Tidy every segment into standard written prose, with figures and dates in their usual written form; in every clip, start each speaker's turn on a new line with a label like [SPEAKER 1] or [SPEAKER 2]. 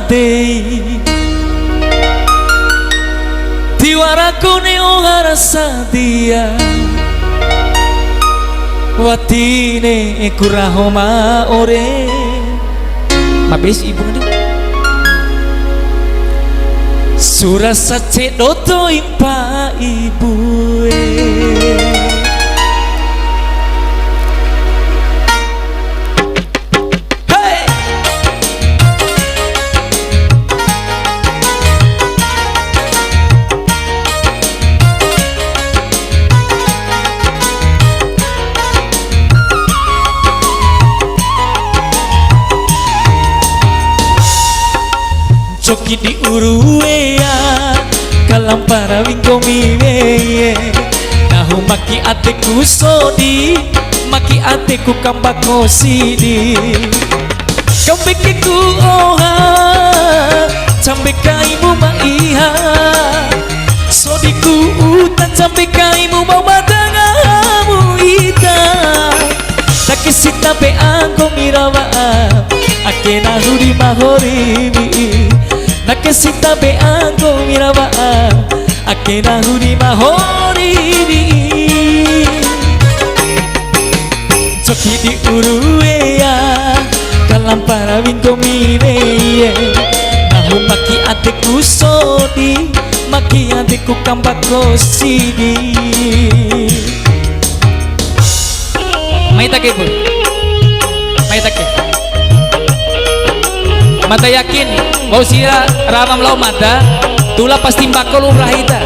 [SPEAKER 1] dei tiwarakone ogarasa dia watine kurahoma ore mabes ibu nih surasa cedoto impa ibu Coki di uruea kalampara wingko miwe nahu maki ateku sodi maki ateku kambako sidi kambekeku oha cambekaimu maiha sodiku utan cambekaimu mau madangamu ita takisita pe angko mirawa akena huri mahorimi nakesita be angko mirawa akena huri mahorimi coki di uruea kalampara wingko mire nahu maki ateku sodi maki ateku kambako sidi maitake pun maitake mata yakin mau sira ramam lau mata tula pasti bakal umrah ita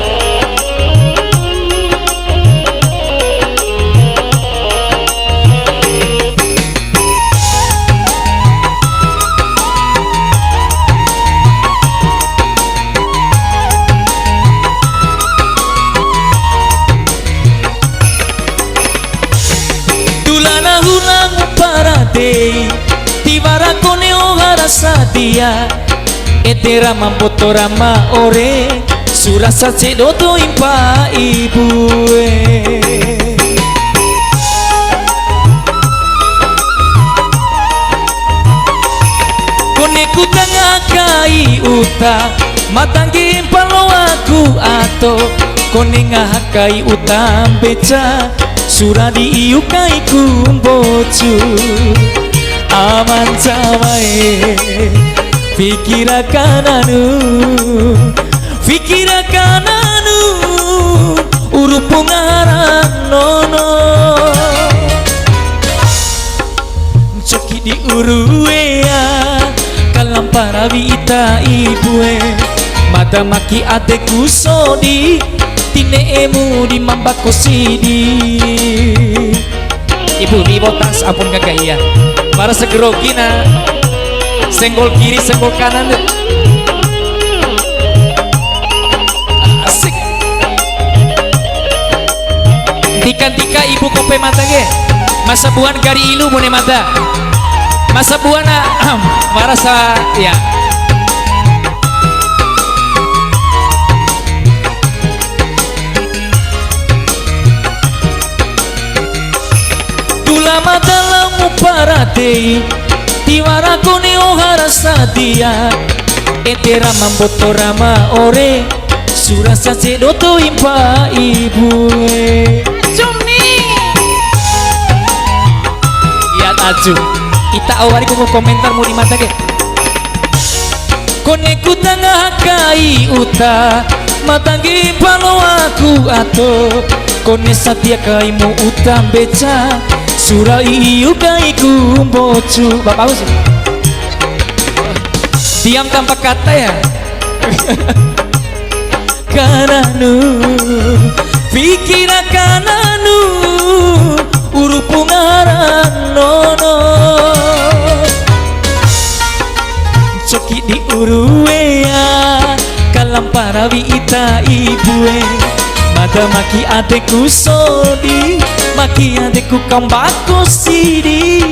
[SPEAKER 1] tulana hulang parade tiwarakone ogarasa dia etera mampotorama ore surasa cedoto impa ibu koneku tangakai uta matanggi palo aku ato kone ngahakai utam beca suradi iukai kumbocu aman cawae pikirakan anu urup ngarang nono coki di uruea kalampara wita ibue mata maki ateku sodi tineemu di mambako sidi ibu di botas apun kagak iya para segerokina senggol kiri senggol kanan asik tika-tika ibu kope mata ge masa buan gari ilu mone mata masa buana marasa ya tulama dalam parate tiwarakone ogarasa dia etera mambotorama ore surasa cedoto impa ibu cumi ya taju ita awari ku komentar mau di mata ke koneku tangakai uta matangi palo aku ato kone satia kaimu utam beca surai iukai kumbocu bapak sih diam tanpa kata ya kananu pikirakan anu urup ngarang nono coki di uruea kalampara wita ibue mata maki adeku sodi maki adeku kambako sidi